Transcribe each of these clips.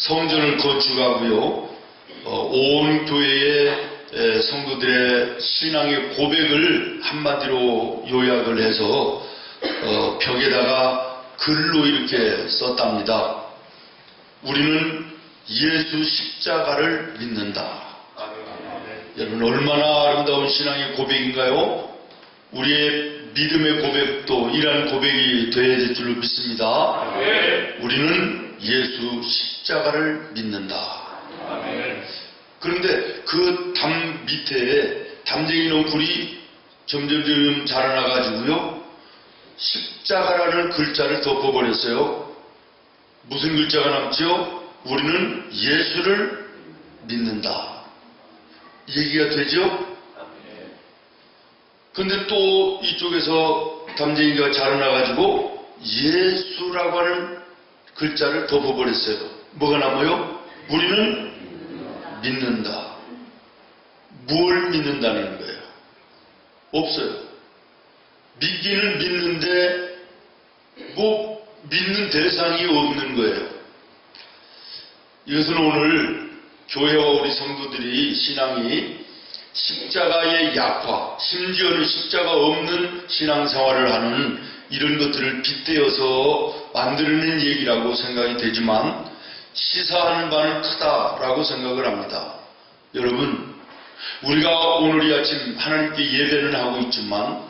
성전을 건축하고요. 온 교회의 성도들의 신앙의 고백을 한마디로 요약을 해서 벽에다가 글로 이렇게 썼답니다. 우리는 예수 십자가를 믿는다. 여러분, 얼마나 아름다운 신앙의 고백인가요? 우리의 믿음의 고백도 이러한 고백이 되어야 될 줄로 믿습니다. 우리는 예수 십자가를 믿는다. 그런데 그 담 밑에 담쟁이 넝쿨이 점점 자라나가지고요, 십자가라는 글자를 덮어버렸어요. 무슨 글자가 남죠? 우리는 예수를 믿는다. 얘기가 되죠? 근데 또 이쪽에서 담쟁이가 자라나가지고 예수라고 하는 글자를 덮어버렸어요. 뭐가 남아요? 우리는 믿는다. 뭘 믿는다는 거예요? 없어요. 믿기는 믿는데 믿는 대상이 없는 거예요. 이것은 오늘 교회와 우리 성도들이 신앙이 십자가의 약화, 심지어는 십자가 없는 신앙생활을 하는 이런 것들을 빗대어서 만들어낸 얘기라고 생각이 되지만 시사하는 바는 크다라고 생각을 합니다. 여러분, 우리가 오늘 이 아침 하나님께 예배는 하고 있지만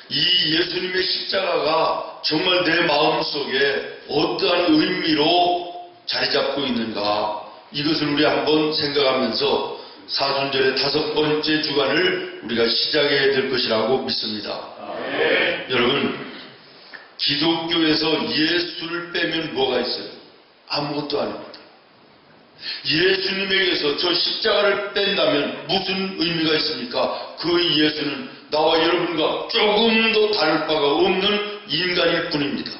이 예수님의 십자가가 정말 내 마음속에 어떠한 의미로 자리 잡고 있는가, 이것을 우리 한번 생각하면서 사순절의 5번째 주간을 우리가 시작해야 될 것이라고 믿습니다. 여러분, 기독교에서 예수를 빼면 뭐가 있어요? 아무것도 아닙니다. 예수님에게서 저 십자가를 뺀다면 무슨 의미가 있습니까? 그 예수는 나와 여러분과 조금도 다를 바가 없는 인간일 뿐입니다.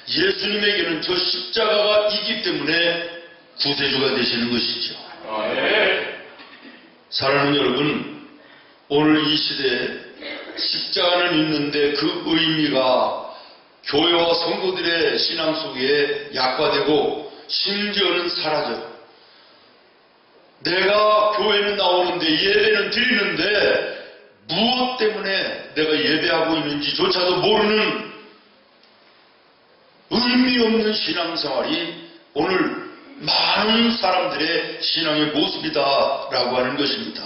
예수님에게는 저 십자가가 있기 때문에 구세주가 되시는 것이죠. 사랑하는 여러분, 오늘 이 시대에 십자가는 있는데 그 의미가 교회와 성도들의 신앙 속에 약화되고 심지어는 사라져요. 내가 교회는 나오는데 예배는 드리는데 무엇 때문에 내가 예배하고 있는지조차도 모르는 의미 없는 신앙생활이 오늘 많은 사람들의 신앙의 모습이다라고 하는 것입니다.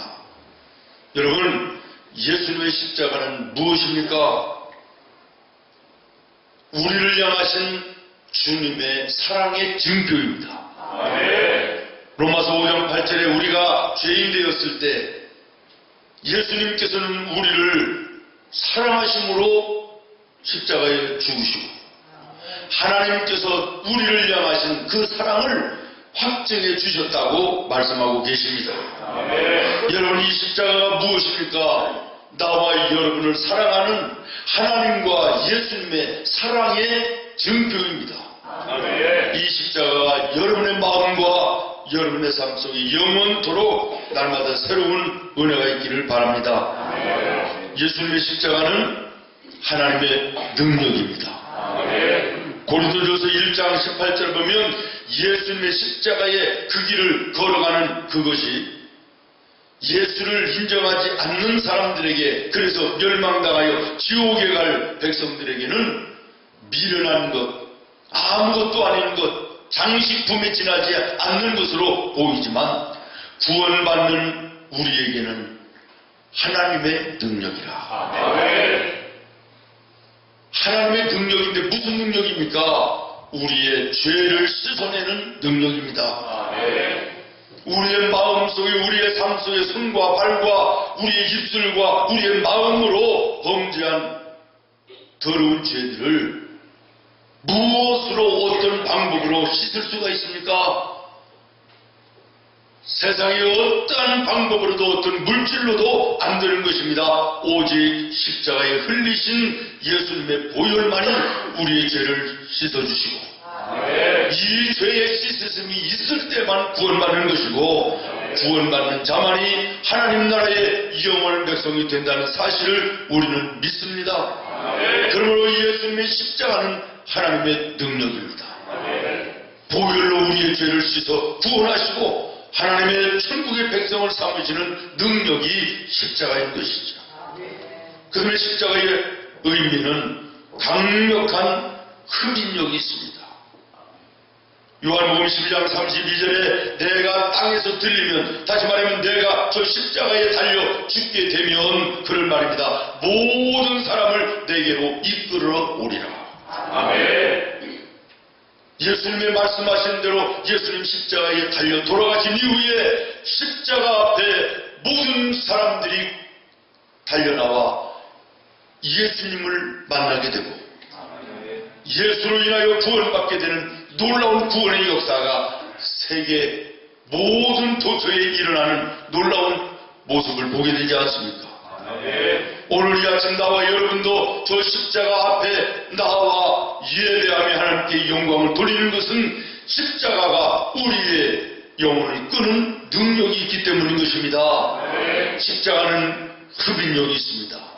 여러분, 예수님의 십자가는 무엇입니까? 우리를 향하신 주님의 사랑의 증표입니다. 로마서 5장 8절에 우리가 죄인 되었을 때 예수님께서는 우리를 사랑하심으로 십자가에 죽으시고 하나님께서 우리를 향하신 그 사랑을 확증해 주셨다고 말씀하고 계십니다. 여러분, 이 십자가가 무엇입니까? 나와 여러분을 사랑하는 하나님과 예수님의 사랑의 증표입니다. 이 십자가가 여러분의 마음과 여러분의 삶 속에 영원토록 날마다 새로운 은혜가 있기를 바랍니다. 예수님의 십자가는 하나님의 능력입니다. 고린도전서 1장 18절을 보면 예수님의 십자가의 그 길을 걸어가는 그것이 예수를 인정하지 않는 사람들에게, 그래서 멸망당하여 지옥에 갈 백성들에게는 미련한 것, 아무것도 아닌 것, 장식품에 지나지 않는 것으로 보이지만 구원받는 우리에게는 하나님의 능력이라. 하나님의 능력인데 무슨 능력입니까? 우리의 죄를 씻어내는 능력입니다. 우리의 마음속에, 우리의 삶 속에 손과 발과 우리의 입술과 우리의 마음으로 범죄한 더러운 죄들을 무엇으로, 어떤 방법으로 씻을 수가 있습니까? 세상의 어떤 방법으로도, 어떤 물질로도 안 되는 것입니다. 오직 십자가에 흘리신 예수님의 보혈만이 우리의 죄를 씻어주시고 이 죄의 씻으심이 있을 때만 구원받는 것이고 구원받는 자만이 하나님 나라의 영원한 백성이 된다는 사실을 우리는 믿습니다. 그러므로 예수님의 십자가는 하나님의 능력입니다. 보혈로 우리의 죄를 씻어 구원하시고 하나님의 천국의 백성을 삼으시는 능력이 십자가인 것이죠. 그들의 십자가의 의미는 강력한 흡인력이 있습니다. 요한복음 12장 32절에 내가 땅에서 들리면, 다시 말하면 내가 저 십자가에 달려 죽게 되면, 그럴 말입니다. 모든 사람을 내게로 이끌어 오리라. 아멘. 예수님의 말씀하신 대로 예수님 십자가에 달려 돌아가신 이후에 십자가 앞에 모든 사람들이 달려나와 예수님을 만나게 되고 예수로 인하여 구원받게 되는 놀라운 구원의 역사가 세계 모든 도처에 일어나는 놀라운 모습을 보게 되지 않습니까? 오늘 이 아침 나와 여러분도 저 십자가 앞에 나와 예배하며 하나님께 영광을 돌리는 것은 십자가가 우리의 영혼을 끄는 능력이 있기 때문인 것입니다. 십자가는 흡인력이 있습니다.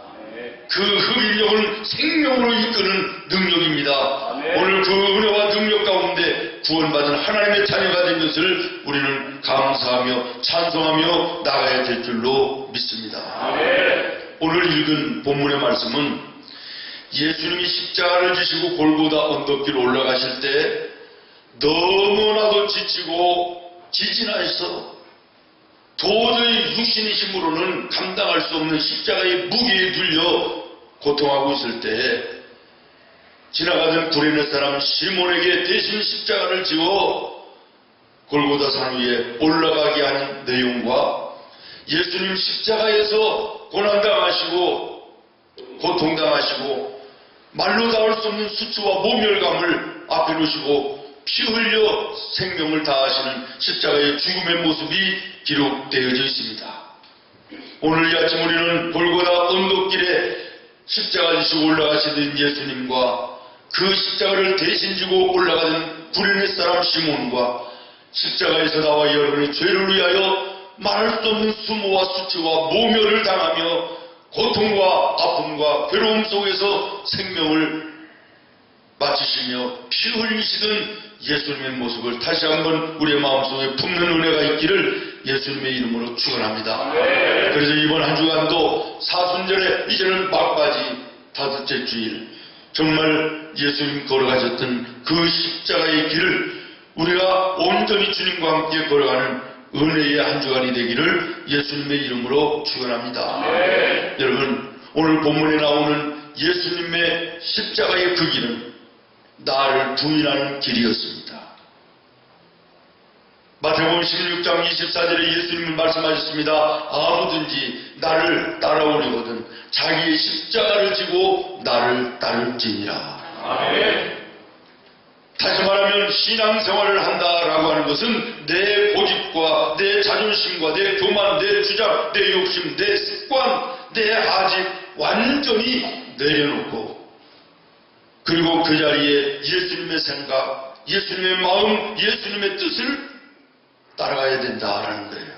그 흡인력은 생명으로 이끄는 능력입니다. 오늘 그 은혜와 능력 가운데 구원받은 하나님의 자녀가 된 것을 우리는 감사하며 찬송하며 나가야 될 줄로 믿습니다. 오늘 읽은 본문의 말씀은 예수님이 십자가를 지시고 골고다 언덕길로 올라가실 때 너무나도 지치고 지진하셔서 도저히 육신의 힘으로는 감당할 수 없는 십자가의 무게에 눌려 고통하고 있을 때 지나가던 구레네 사람 시몬에게 대신 십자가를 지어 골고다 산 위에 올라가게 하는 내용과 예수님 십자가에서 고난당하시고 고통당하시고 말로 닿을 수 없는 수치와 모멸감을 앞에 놓으시고 피 흘려 생명을 다하시는 십자가의 죽음의 모습이 기록되어져 있습니다. 오늘 이 아침 우리는 골고다 언덕길에 십자가 지시고 올라가시던 예수님과 그 십자가를 대신 지고 올라가던 구레네 사람 시몬과 십자가에서 나와 여러분의 죄를 위하여 말할 수 없는 수모와 수치와 모멸을 당하며 고통과 아픔과 괴로움 속에서 생명을 마치시며 피 흘리시던 예수님의 모습을 다시 한번 우리의 마음속에 품는 은혜가 있기를 예수님의 이름으로 축원합니다. 그래서 이번 한 주간도 사순절에 이제는 막바지 다섯째 주일, 정말 예수님 걸어가셨던 그 십자가의 길을 우리가 온전히 주님과 함께 걸어가는 은혜의 한 주간이 되기를 예수님의 이름으로 축원합니다. 여러분, 오늘 본문에 나오는 예수님의 십자가의 그 길은 나를 부인하는 길이었습니다. 마태복음 16장 24절에 예수님은 말씀하셨습니다. 아무든지 나를 따라오려거든 자기의 십자가를 지고 나를 따를지니라. 아멘. 다시 말하면 신앙생활을 한다라고 하는 것은 내 고집과 내 자존심과 내 교만, 내 주장, 내 욕심, 내 습관, 내 아집 완전히 내려놓고 그리고 그 자리에 예수님의 생각, 예수님의 마음, 예수님의 뜻을 따라가야 된다라는 거예요.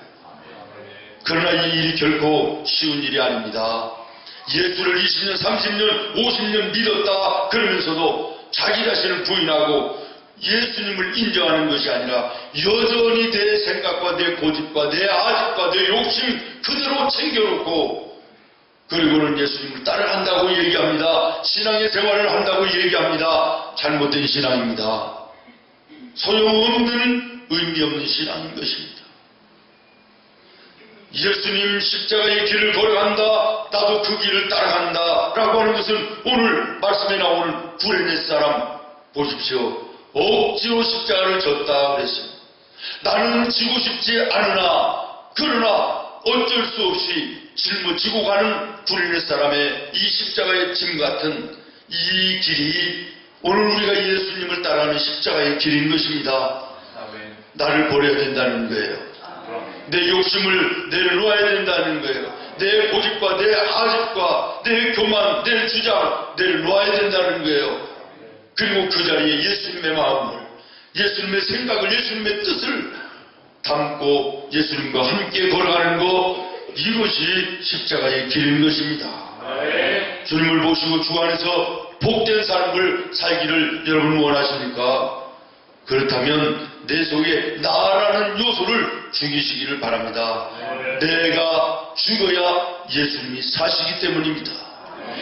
그러나 이 일이 결코 쉬운 일이 아닙니다. 예수를 20년, 30년, 50년 믿었다 그러면서도 자기 자신을 부인하고 예수님을 인정하는 것이 아니라 여전히 내 생각과 내 고집과 내 아집과 내 욕심 그대로 챙겨놓고 그리고는 예수님을 따라간다고 얘기합니다. 신앙의 생활을 한다고 얘기합니다. 잘못된 신앙입니다. 소용없는 의미 없는 신앙인 것입니다. 예수님 십자가의 길을 걸어간다, 나도 그 길을 따라간다 라고 하는 것은 오늘 말씀에 나오는 구레네 사람 보십시오. 억지로 십자가를 졌다 그랬어요. 나는 지고 싶지 않으나 그러나 어쩔 수 없이 짊어지고 가는 구레네 사람의 이 십자가의 짐 같은 이 길이 오늘 우리가 예수님을 따라가는 십자가의 길인 것입니다. 나를 버려야 된다는 거예요. 내 욕심을 내려놓아야 된다는 거예요. 내 고집과 내 아집과 내 교만, 내 주장 내려놓아야 된다는 거예요. 그리고 그 자리에 예수님의 마음을, 예수님의 생각을, 예수님의 뜻을 담고 예수님과 함께 걸어가는 것, 이것이 십자가의 길인 것입니다. 주님을 모시고 주 안에서 복된 삶을 살기를 여러분 원하십니까? 그렇다면 내 속에 나라는 요소를 죽이시기를 바랍니다. 내가 죽어야 예수님이 사시기 때문입니다.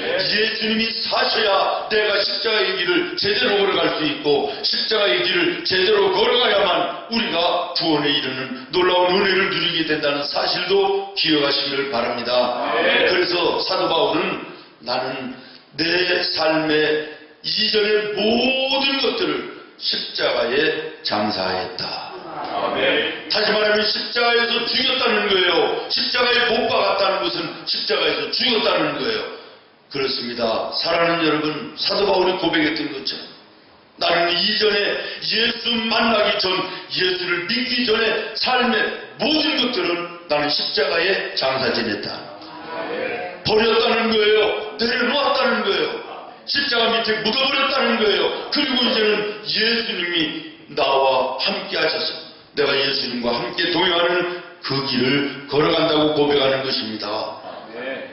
예수님이 사셔야 내가 십자가의 길을 제대로 걸어갈 수 있고, 십자가의 길을 제대로 걸어가야만 우리가 구원에 이르는 놀라운 은혜를 누리게 된다는 사실도 기억하시기를 바랍니다. 그래서 사도 바울은 나는 내 삶의 이전의 모든 것들을 십자가에 장사하였다. 다시 말하면 십자가에서 죽였다는 거예요. 십자가에 못 박았다는 것은 십자가에서 죽였다는 거예요. 그렇습니다. 사랑하는 여러분, 사도 바울이 고백했던 것처럼 나는 이전에 예수 만나기 전, 예수를 믿기 전에 삶의 모든 것들을 나는 십자가에 장사 지냈다. 버렸다는 거예요. 내려놓았다는 거예요. 십자가 밑에 묻어버렸다는 거예요. 그리고 이제는 예수님이 나와 함께 하셔서 내가 예수님과 함께 동행하는 그 길을 걸어간다고 고백하는 것입니다.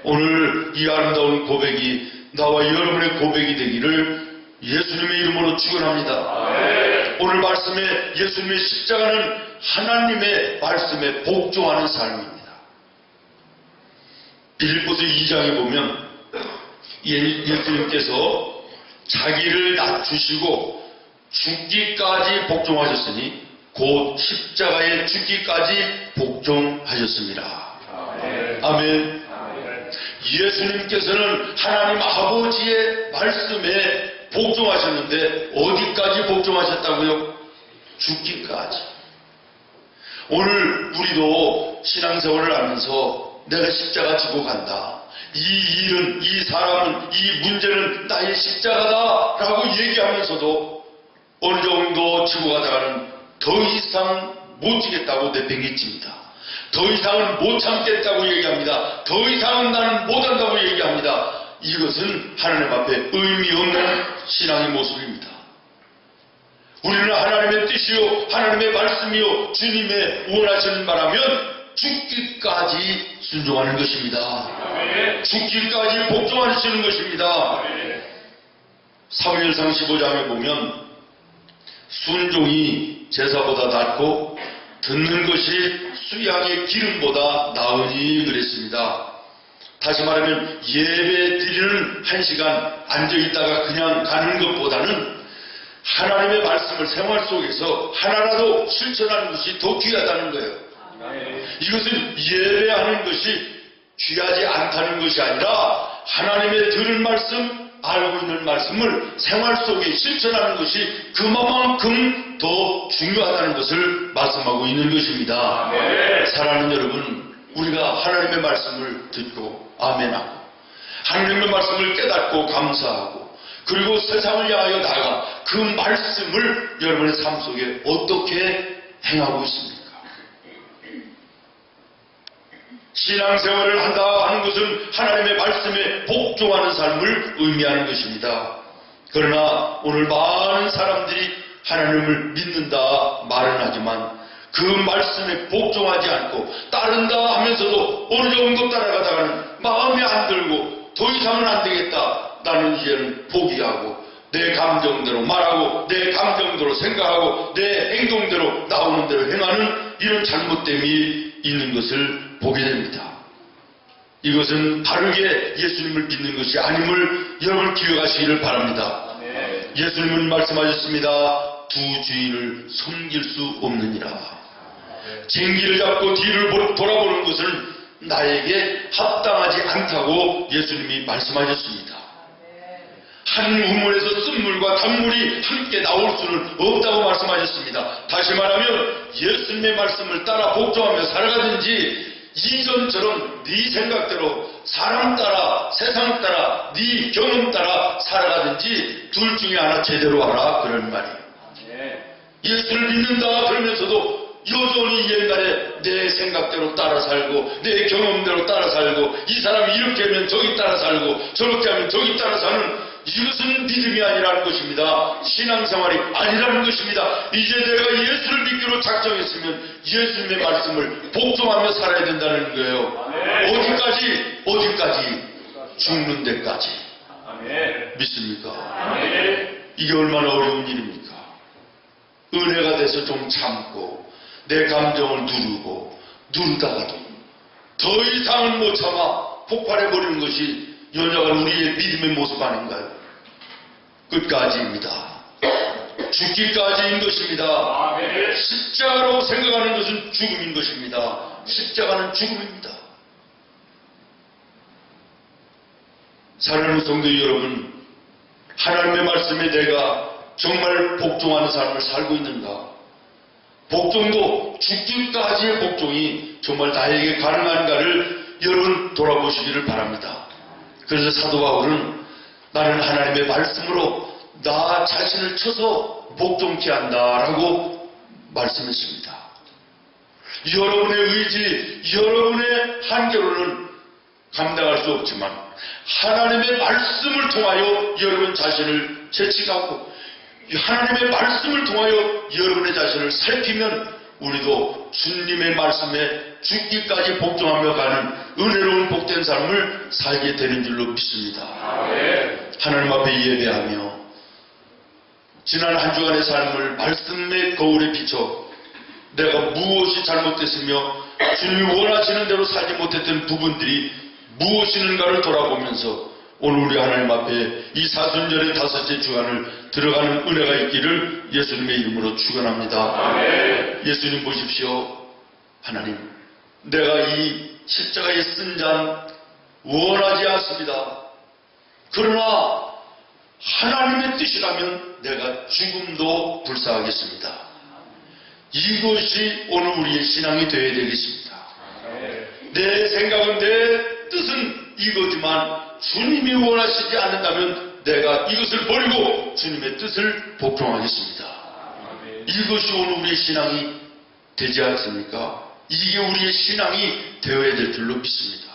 오늘 이 아름다운 고백이 나와 여러분의 고백이 되기를 예수님의 이름으로 축원합니다. 오늘 말씀에 예수님의 십자가는 하나님의 말씀에 복종하는 삶입니다. 빌립보서 2장에 보면 예수님께서 자기를 낮추시고 죽기까지 복종하셨으니 곧 십자가에 죽기까지 복종하셨습니다. 아멘. 예수님께서는 하나님 아버지의 말씀에 복종하셨는데 어디까지 복종하셨다고요? 죽기까지. 오늘 우리도 신앙생활을 하면서 내가 십자가 지고 간다. 이 일은, 이 사람은, 이 문제는 나의 십자가다 라고 얘기하면서도 어느 정도 지고 가다가는 더 이상 못 지겠다고 내팽개칩니다. 더 이상은 못 참겠다고 얘기합니다. 더 이상은 나는 못한다고 얘기합니다. 이것은 하나님 앞에 의미 없는 신앙의 모습입니다. 우리는 하나님의 뜻이요, 하나님의 말씀이요, 주님의 원하시는 바라면 죽기까지 순종하는 것입니다. 죽기까지 복종하시는 것입니다. 사무엘상 15장에 보면 순종이 제사보다 낫고 듣는 것이 수양의 기름보다 나으니 그랬습니다. 다시 말하면 예배 드리는 1시간 앉아있다가 그냥 가는 것보다는 하나님의 말씀을 생활 속에서 하나라도 실천하는 것이 더 귀하다는 거예요. 이것은 예배하는 것이 귀하지 않다는 것이 아니라 하나님의 들은 말씀, 알고 있는 말씀을 생활 속에 실천하는 것이 그만큼 더 중요하다는 것을 말씀하고 있는 것입니다. 사랑하는 여러분, 우리가 하나님의 말씀을 듣고 아멘하고 하나님의 말씀을 깨닫고 감사하고 그리고 세상을 향하여 나아가 그 말씀을 여러분의 삶 속에 어떻게 행하고 있습니까? 신앙생활을 한다 하는 것은 하나님의 말씀에 복종하는 삶을 의미하는 것입니다. 그러나 오늘 많은 사람들이 하나님을 믿는다 말은 하지만 그 말씀에 복종하지 않고 따른다 하면서도 어느 정도 따라가다가는 마음에 안 들고 더 이상은 안 되겠다. 나는 이제는 포기하고 내 감정대로 말하고 내 감정대로 생각하고 내 행동대로 나오는 대로 행하는 이런 잘못됨이 있는 것을 보게 됩니다. 이것은 바르게 예수님을 믿는 것이 아님을 여러분 기억하시기를 바랍니다. 예수님은 말씀하셨습니다. 두 주인을 섬길 수 없느니라. 쟁기를 잡고 뒤를 돌아보는 것은 나에게 합당하지 않다고 예수님이 말씀하셨습니다. 한 우물에서 쓴물과 단물이 함께 나올 수는 없다고 말씀하셨습니다. 다시 말하면 예수님의 말씀을 따라 복종하며 살아가든지 이전처럼 네 생각대로 사람 따라 세상 따라 네 경험 따라 살아가든지 둘 중에 하나 제대로 하라 그런 말이에요. 예수를 믿는다 그러면서도 여전히 옛날에 내 생각대로 따라 살고 내 경험대로 따라 살고 이 사람이 이렇게 하면 저기 따라 살고 저렇게 하면 저기 따라 사는 이것은 믿음이 아니라는 것입니다. 신앙생활이 아니라는 것입니다. 이제 내가 예수를 믿기로 작정했으면 예수님의 말씀을 복종하며 살아야 된다는 거예요. 어디까지? 죽는 데까지. 믿습니까? 이게 얼마나 어려운 일입니까? 은혜가 돼서 좀 참고 내 감정을 누르다가도 더 이상은 못 참아 폭발해버리는 것이 연약한 우리의 믿음의 모습 아닌가요? 끝까지입니다. 죽기까지인 것입니다. 십자가라고 생각하는 것은 죽음인 것입니다. 십자가는 죽음입니다. 사랑하는 성도 여러분, 하나님의 말씀에 내가 정말 복종하는 삶을 살고 있는가? 복종도 죽기까지의 복종이 정말 나에게 가능한가를 여러분 돌아보시기를 바랍니다. 그래서 사도 바울은 나는 하나님의 말씀으로 나 자신을 쳐서 복종케 한다라고 말씀했습니다. 여러분의 의지, 여러분의 한계로는 감당할 수 없지만 하나님의 말씀을 통하여 여러분 자신을 채찍하고 하나님의 말씀을 통하여 여러분의 자신을 살피면 우리도 주님의 말씀에 죽기까지 복종하며 가는 은혜로운 복된 삶을 살게 되는 줄로 믿습니다. 하나님 앞에 예배하며 지난 한 주간의 삶을 말씀의 거울에 비춰 내가 무엇이 잘못됐으며 주님이 원하시는 대로 살지 못했던 부분들이 무엇이는가를 돌아보면서 오늘 우리 하나님 앞에 이 사순절의 5째 주간을 들어가는 은혜가 있기를 예수님의 이름으로 축원합니다. 예수님 보십시오. 하나님, 내가 이 십자가에 쓴 잔 원하지 않습니다. 그러나 하나님의 뜻이라면 내가 죽음도 불사하겠습니다. 이것이 오늘 우리의 신앙이 되어야 되겠습니다. 내 생각은 내 뜻은 이거지만 주님이 원하시지 않는다면 내가 이것을 버리고 주님의 뜻을 복종하겠습니다. 이것이 오늘 우리의 신앙이 되지 않습니까? 이게 우리의 신앙이 되어야 될 줄로 믿습니다.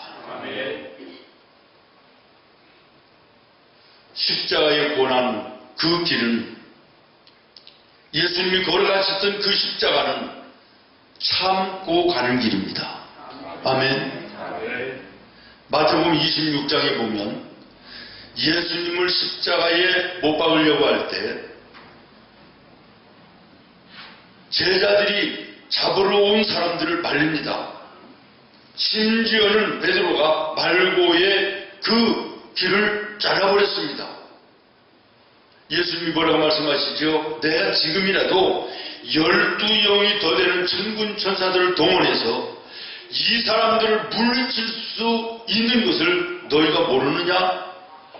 십자가의 고난, 그 길은 예수님이 걸어가셨던 그 십자가는 참고 가는 길입니다. 아멘. 마태복음 26장에 보면 예수님을 십자가에 못 박으려고 할 때 제자들이 잡으러 온 사람들을 말립니다. 심지어는 베드로가 말고의 그 길을 잘라버렸습니다. 예수님이 뭐라고 말씀하시죠? 내가 지금이라도 12영이 더 되는 천군 천사들을 동원해서 이 사람들을 물리칠 수 있는 것을 너희가 모르느냐?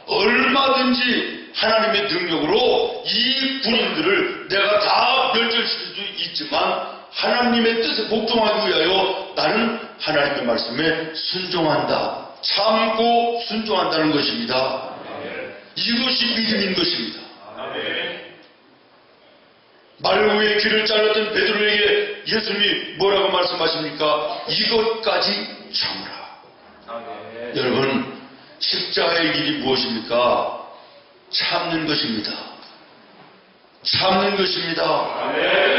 얼마든지 하나님의 능력으로 이 군인들을 내가 다 멸절시킬 수 있지만 하나님의 뜻에 복종하기 위하여 나는 하나님의 말씀에 순종한다. 참고 순종한다는 것입니다. 이것이 믿음인 것입니다. 말고의 길을 잘랐던 베드로에게 예수님이 뭐라고 말씀하십니까? 이것까지 참으라. 여러분, 십자가의 길이 무엇입니까? 참는 것입니다. 참는 것입니다.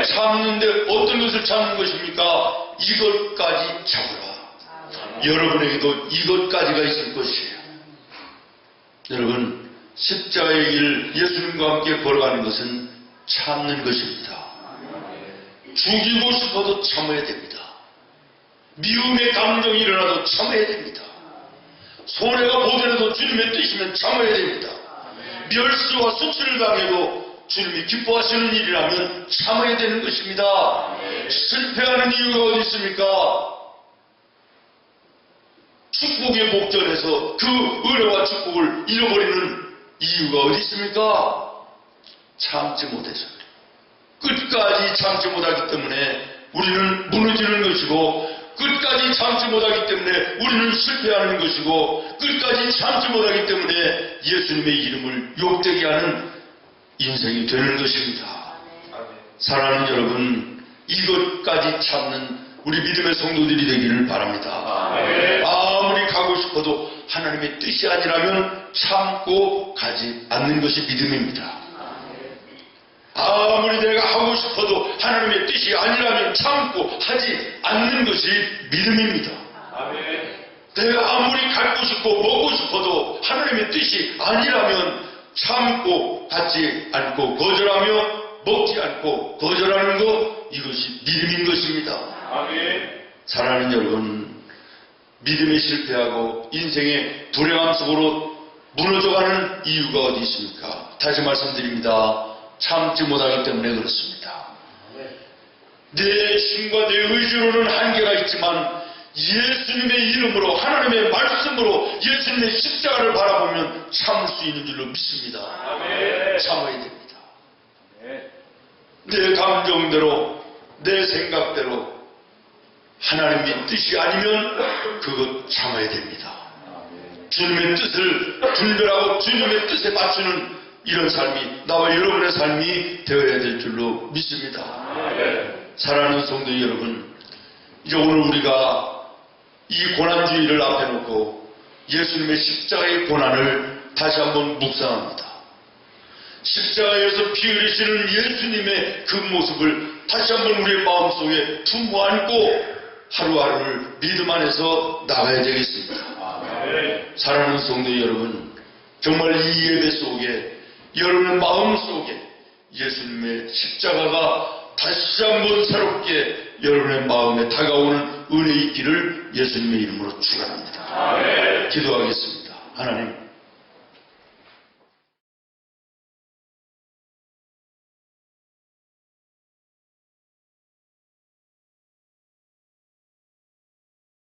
참는데 어떤 것을 참는 것입니까? 이것까지 참으라. 여러분에게도 이것까지가 있을 것이에요. 여러분, 십자가의 길 예수님과 함께 걸어가는 것은 참는 것입니다. 죽이고 싶어도 참아야 됩니다. 미움의 감정이 일어나도 참아야 됩니다. 손해가 보더라도 주님의 뜻이면 참아야 됩니다. 멸시와 수치를 당해도 주님이 기뻐하시는 일이라면 참아야 되는 것입니다. 실패하는 이유가 어디 있습니까? 축복의 목전에서 그 은혜와 축복을 잃어버리는 이유가 어디 있습니까? 참지 못해서 끝까지 참지 못하기 때문에 우리는 무너지는 것이고 끝까지 참지 못하기 때문에 우리는 실패하는 것이고 끝까지 참지 못하기 때문에 예수님의 이름을 욕되게 하는 인생이 되는 것입니다. 사랑하는 여러분, 이것까지 참는 우리 믿음의 성도들이 되기를 바랍니다. 아무리 가고 싶어도 하나님의 뜻이 아니라면 참고 가지 않는 것이 믿음입니다. 아무리 내가 하고 싶어도 하나님의 뜻이 아니라면 참고 하지 않는 것이 믿음입니다. 내가 아무리 갖고 싶고 먹고 싶어도 하나님의 뜻이 아니라면 참고 받지 않고 거절하며 먹지 않고 거절하는 것, 이것이 믿음인 것입니다. 사랑하는 여러분, 믿음에 실패하고 인생의 불행함 속으로 무너져가는 이유가 어디 있습니까? 다시 말씀드립니다. 참지 못하기 때문에 그렇습니다. 내 힘과 내 의지로는 한계가 있지만 예수님의 이름으로, 하나님의 말씀으로 예수님의 십자가를 바라보면 참을 수 있는 줄로 믿습니다. 참아야 됩니다. 내 감정대로, 내 생각대로 하나님의 뜻이 아니면 그것 참아야 됩니다. 주님의 뜻을 분별하고 주님의 뜻에 맞추는 이런 삶이 나와 여러분의 삶이 되어야 될 줄로 믿습니다. 사랑하는 성도 여러분, 이제 오늘 우리가 이 고난주의를 앞에 놓고 예수님의 십자가의 고난을 다시 한번 묵상합니다. 십자가에서 피 흘리시는 예수님의 그 모습을 다시 한번 우리의 마음속에 품고 안고 하루하루를 믿음 안에서 나가야 되겠습니다. 사랑하는 성도 여러분, 정말 이 예배 속에 여러분의 마음 속에 예수님의 십자가가 다시 한번 새롭게 여러분의 마음에 다가오는 은혜 있기를 예수님의 이름으로 축원합니다. 기도하겠습니다. 하나님,